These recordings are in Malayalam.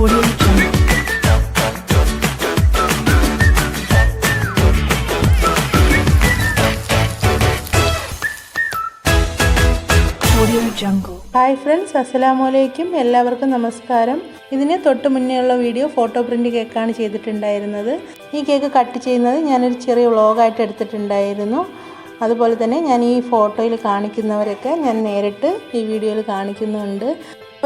ഹായ് ഫ്രണ്ട്സ്, അസ്സലാമലൈക്കും. എല്ലാവർക്കും നമസ്കാരം. ഇതിന് തൊട്ട് മുന്നേയുള്ള വീഡിയോ ഫോട്ടോ പ്രിൻ്റ് കേക്കാണ് ചെയ്തിട്ടുണ്ടായിരുന്നത്. ഈ കേക്ക് കട്ട് ചെയ്യുന്നത് ഞാനൊരു ചെറിയ വ്ളോഗായിട്ട് എടുത്തിട്ടുണ്ടായിരുന്നു. അതുപോലെ തന്നെ ഞാൻ ഈ ഫോട്ടോയിൽ കാണിക്കുന്നവരൊക്കെ ഞാൻ നേരിട്ട് ഈ വീഡിയോയിൽ കാണിക്കുന്നുണ്ട്.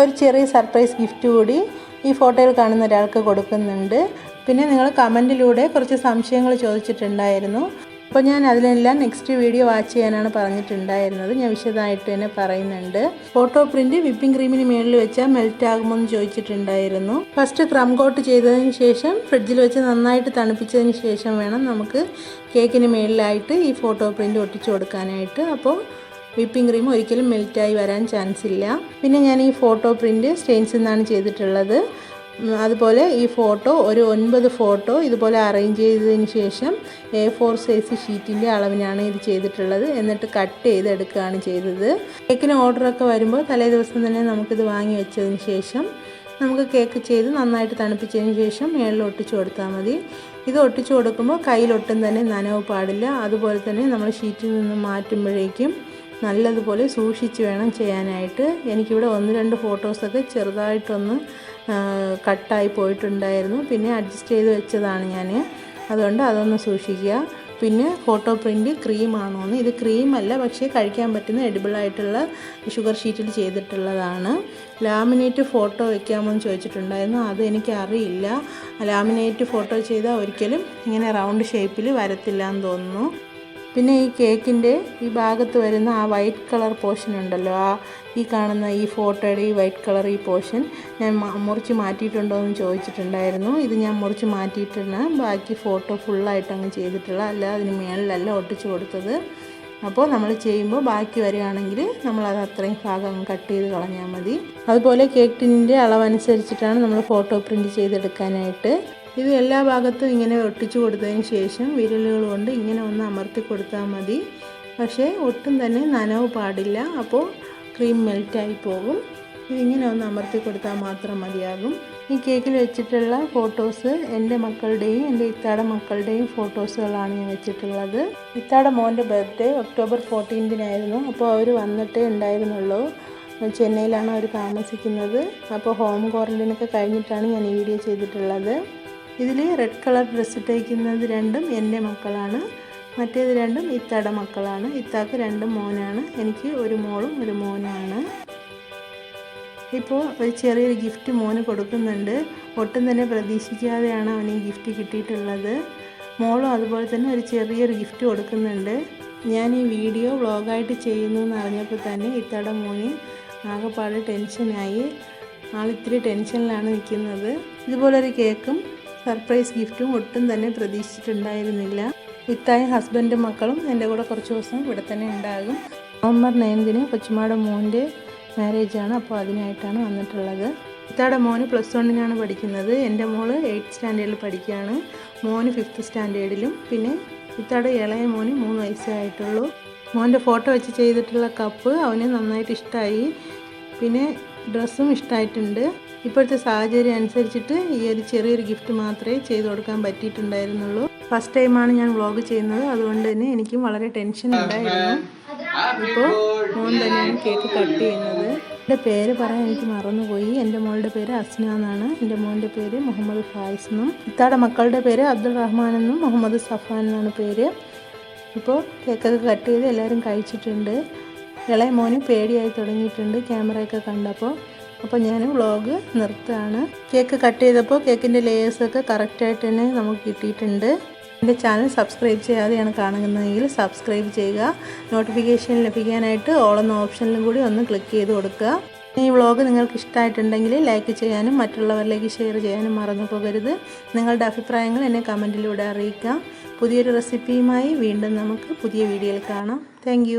ഒരു ചെറിയ സർപ്രൈസ് ഗിഫ്റ്റ് കൂടി ഈ ഫോട്ടോയിൽ കാണുന്ന ഒരാൾക്ക് കൊടുക്കുന്നുണ്ട്. പിന്നെ നിങ്ങൾ കമൻറ്റിലൂടെ കുറച്ച് സംശയങ്ങൾ ചോദിച്ചിട്ടുണ്ടായിരുന്നു. അപ്പോൾ ഞാൻ അതിലെല്ലാം നെക്സ്റ്റ് വീഡിയോ വാച്ച് ചെയ്യാനാണ് പറഞ്ഞിട്ടുണ്ടായിരുന്നത്. ഞാൻ വിശദമായിട്ട് തന്നെ പറയുന്നുണ്ട്. ഫോട്ടോ പ്രിൻ്റ് വിപ്പിംഗ് ക്രീമിന് മുകളിൽ വെച്ചാൽ മെൽറ്റ് ആകുമോ എന്ന് ചോദിച്ചിട്ടുണ്ടായിരുന്നു. ഫസ്റ്റ് ക്രം കോട്ട് ചെയ്തതിന് ശേഷം ഫ്രിഡ്ജിൽ വെച്ച് നന്നായിട്ട് തണുപ്പിച്ചതിന് ശേഷം വേണം നമുക്ക് കേക്കിന് മുകളിലായിട്ട് ഈ ഫോട്ടോ പ്രിൻ്റ് ഒട്ടിച്ചു കൊടുക്കാനായിട്ട്. അപ്പോൾ വിപ്പിംഗ് ക്രീം ഒരിക്കലും മെൽറ്റായി വരാൻ ചാൻസ് ഇല്ല. പിന്നെ ഞാൻ ഈ ഫോട്ടോ പ്രിൻ്റ് സ്റ്റെയിൻസിൽ നിന്നാണ് ചെയ്തിട്ടുള്ളത്. അതുപോലെ ഈ ഫോട്ടോ ഒരു 9 ഫോട്ടോ ഇതുപോലെ അറേഞ്ച് ചെയ്തതിന് ശേഷം A4 സൈസ് ഷീറ്റിൻ്റെ അളവിനാണ് ഇത് ചെയ്തിട്ടുള്ളത്. എന്നിട്ട് കട്ട് ചെയ്തെടുക്കുകയാണ് ചെയ്തത്. കേക്കിന് ഓർഡറൊക്കെ വരുമ്പോൾ തലേ ദിവസം തന്നെ നമുക്കിത് വാങ്ങി വെച്ചതിന് ശേഷം നമുക്ക് കേക്ക് ചെയ്ത് നന്നായിട്ട് തണുപ്പിച്ചതിന് ശേഷം മുകളിൽ ഒട്ടിച്ചു കൊടുത്താൽ മതി. ഇത് ഒട്ടിച്ചു കൊടുക്കുമ്പോൾ കയ്യിലൊട്ടും തന്നെ നനവ് പാടില്ല. അതുപോലെ തന്നെ നമ്മൾ ഷീറ്റിൽ നിന്ന് മാറ്റുമ്പോഴേക്കും നല്ലതുപോലെ സൂക്ഷിച്ച് വേണം ചെയ്യാനായിട്ട്. എനിക്കിവിടെ 1-2 ഫോട്ടോസൊക്കെ ചെറുതായിട്ടൊന്ന് കട്ടായി പോയിട്ടുണ്ടായിരുന്നു. പിന്നെ അഡ്ജസ്റ്റ് ചെയ്ത് വെച്ചതാണ് ഞാൻ. അതുകൊണ്ട് അതൊന്ന് സൂക്ഷിക്കുക. പിന്നെ ഫോട്ടോ പ്രിൻ്റ് ക്രീമാണോന്ന്, ഇത് ക്രീമല്ല, പക്ഷേ കഴിക്കാൻ പറ്റുന്ന എഡിബിളായിട്ടുള്ള ഷുഗർ ഷീറ്റിൽ ചെയ്തിട്ടുള്ളതാണ്. ലാമിനേറ്റ് ഫോട്ടോ വയ്ക്കാമോ എന്ന് ചോദിച്ചിട്ടുണ്ടായിരുന്നു. അത് എനിക്കറിയില്ല. ലാമിനേറ്റ് ഫോട്ടോ ചെയ്താൽ ഒരിക്കലും ഇങ്ങനെ റൗണ്ട് ഷേപ്പിൽ വരത്തില്ല എന്ന് തോന്നുന്നു. പിന്നെ ഈ കേക്കിൻ്റെ ഈ ഭാഗത്ത് വരുന്ന ആ വൈറ്റ് കളർ പോർഷൻ ഉണ്ടല്ലോ, ഈ കാണുന്ന ഈ ഫോട്ടോയുടെ ഈ വൈറ്റ് കളർ ഈ പോർഷൻ ഞാൻ മുറിച്ച് മാറ്റിയിട്ടുണ്ടോ എന്ന് ചോദിച്ചിട്ടുണ്ടായിരുന്നു. ഇത് ഞാൻ മുറിച്ച് മാറ്റിയിട്ടാണ് ബാക്കി ഫോട്ടോ ഫുള്ളായിട്ട് അങ്ങ് ചെയ്തിട്ടുള്ള, അല്ല അതിന് മേളിലല്ല ഒട്ടിച്ച് കൊടുത്തത്. അപ്പോൾ നമ്മൾ ചെയ്യുമ്പോൾ ബാക്കി വരികയാണെങ്കിൽ നമ്മളത് അത്രയും ഭാഗം അങ്ങ് കട്ട് ചെയ്ത് കളഞ്ഞാൽ മതി. അതുപോലെ കേക്ക് ടിന്നിൻ്റെ അളവനുസരിച്ചിട്ടാണ് നമ്മൾ ഫോട്ടോ പ്രിൻ്റ് ചെയ്തെടുക്കാനായിട്ട്. ഇത് എല്ലാ ഭാഗത്തും ഇങ്ങനെ ഒട്ടിച്ചു കൊടുത്തതിന് ശേഷം വിരലുകൾ കൊണ്ട് ഇങ്ങനെ ഒന്ന് അമർത്തി കൊടുത്താൽ മതി. പക്ഷേ ഒട്ടും തന്നെ നനവ് പാടില്ല, അപ്പോൾ ക്രീം മെൽറ്റായി പോകും. ഇതിങ്ങനെ ഒന്ന് അമർത്തി കൊടുത്താൽ മാത്രം മതിയാകും. ഈ കേക്കിൽ വെച്ചിട്ടുള്ള ഫോട്ടോസ് എൻ്റെ മക്കളുടെയും എൻ്റെ ഇത്താടെ മക്കളുടെയും ഫോട്ടോസുകളാണ് ഞാൻ വെച്ചിട്ടുള്ളത്. ഇത്താടെ മോൻ്റെ ബർത്ത്ഡേ ഒക്ടോബർ 14-നായിരുന്നു. അപ്പോൾ അവർ വന്നിട്ടേ ഉണ്ടായിരുന്നുള്ളൂ. ചെന്നൈയിലാണ് അവർ താമസിക്കുന്നത്. അപ്പോൾ ഹോം ക്വാറൻറ്റൈനൊക്കെ കഴിഞ്ഞിട്ടാണ് ഞാൻ ഈ വീഡിയോ ചെയ്തിട്ടുള്ളത്. ഇതിൽ റെഡ് കളർ ഡ്രസ്സ് ഇട്ടേക്കുന്നത് 2 എൻ്റെ മക്കളാണ്. മറ്റേത് 2 ഇത്താടെ മക്കളാണ്. ഇത്താക്ക് 2 മോനാണ്. എനിക്ക് ഒരു മോളും ഒരു മോനുമാണ്. ഇപ്പോൾ ഒരു ചെറിയൊരു ഗിഫ്റ്റ് മോന് കൊടുക്കുന്നുണ്ട്. ഒട്ടും തന്നെ പ്രതീക്ഷിക്കാതെയാണ് അവന് ഈ ഗിഫ്റ്റ് കിട്ടിയിട്ടുള്ളത്. മോളും അതുപോലെ തന്നെ ഒരു ചെറിയൊരു ഗിഫ്റ്റ് കൊടുക്കുന്നുണ്ട്. ഞാൻ ഈ വീഡിയോ വ്ളോഗായിട്ട് ചെയ്യുന്നു എന്ന് അറിഞ്ഞപ്പോൾ തന്നെ ഇത്താടെ മോന് ആകെപ്പാട് ടെൻഷനായി. ആളിത്തിരി ടെൻഷനിലാണ് നിൽക്കുന്നത്. ഇതുപോലൊരു കേക്കും സർപ്രൈസ് ഗിഫ്റ്റും ഒട്ടും തന്നെ പ്രതീക്ഷിച്ചിട്ടുണ്ടായിരുന്നില്ല. ഇത്തായും ഹസ്ബൻഡും മക്കളും എൻ്റെ കൂടെ കുറച്ച് ദിവസം ഇവിടെ തന്നെ ഉണ്ടാകും. നവംബർ 9-ന് കൊച്ചുമാടെ മോൻ്റെ മാരേജാണ്. അപ്പോൾ അതിനായിട്ടാണ് വന്നിട്ടുള്ളത്. ഇത്താടെ മോന് +1-നാണ് പഠിക്കുന്നത്. എൻ്റെ മോള് 8th സ്റ്റാൻഡേർഡിൽ പഠിക്കുകയാണ്. മോന് 5th സ്റ്റാൻഡേർഡിലും. പിന്നെ ഇത്താടെ ഇളയ മോന് 3 വയസ്സേ ആയിട്ടുള്ളൂ. മോൻ്റെ ഫോട്ടോ വെച്ച് ചെയ്തിട്ടുള്ള കപ്പ് അവന് നന്നായിട്ട് ഇഷ്ടമായി. പിന്നെ ഡ്രസ്സും ഇഷ്ടമായിട്ടുണ്ട്. ഇപ്പോഴത്തെ സാഹചര്യം അനുസരിച്ചിട്ട് ഈ ഒരു ചെറിയൊരു ഗിഫ്റ്റ് മാത്രമേ ചെയ്ത് കൊടുക്കാൻ പറ്റിയിട്ടുണ്ടായിരുന്നുള്ളൂ. ഫസ്റ്റ് ടൈമാണ് ഞാൻ വ്ളോഗ് ചെയ്യുന്നത്. അതുകൊണ്ട് തന്നെ എനിക്കും വളരെ ടെൻഷൻ ഉണ്ടായിരുന്നു. ഇപ്പോൾ മോൻ തന്നെയാണ് കേക്ക് കട്ട് ചെയ്യുന്നത്. എൻ്റെ പേര് പറയാൻ എനിക്ക് മറന്നുപോയി. എൻ്റെ മോളുടെ പേര് അസ്ന എന്നാണ്. എൻ്റെ മോൻ്റെ പേര് മുഹമ്മദ് ഫായിസ് എന്നും. ഇത്താടെ മക്കളുടെ പേര് അബ്ദുൾ റഹ്മാൻ എന്നും മുഹമ്മദ് സഫാൻ എന്നാണ് പേര്. ഇപ്പോൾ കേക്കൊക്കെ കട്ട് ചെയ്ത് എല്ലാവരും കഴിച്ചിട്ടുണ്ട്. ഇളയ മോന് പേടിയായി തുടങ്ങിയിട്ടുണ്ട് ക്യാമറയൊക്കെ കണ്ടപ്പോൾ. അപ്പോൾ ഞാൻ വ്ളോഗ് നിർത്തുകയാണ്. കേക്ക് കട്ട് ചെയ്തപ്പോൾ കേക്കിൻ്റെ ലേയേഴ്സൊക്കെ കറക്റ്റായിട്ട് തന്നെ നമുക്ക് കിട്ടിയിട്ടുണ്ട്. എൻ്റെ ചാനൽ സബ്സ്ക്രൈബ് ചെയ്യാതെയാണ് കാണുന്നതെങ്കിൽ സബ്സ്ക്രൈബ് ചെയ്യുക. നോട്ടിഫിക്കേഷൻ ലഭിക്കാനായിട്ട് ഓൾ എന്ന ഓപ്ഷനിലും കൂടി ഒന്ന് ക്ലിക്ക് ചെയ്ത് കൊടുക്കുക. ഈ വ്ളോഗ് നിങ്ങൾക്ക് ഇഷ്ടമായിട്ടുണ്ടെങ്കിൽ ലൈക്ക് ചെയ്യാനും മറ്റുള്ളവരിലേക്ക് ഷെയർ ചെയ്യാനും മറന്നു പോകരുത്. നിങ്ങളുടെ അഭിപ്രായങ്ങൾ എന്നെ കമൻറ്റിലൂടെ അറിയിക്കാം. പുതിയൊരു റെസിപ്പിയുമായി വീണ്ടും നമുക്ക് പുതിയ വീഡിയോയിൽ കാണാം. താങ്ക്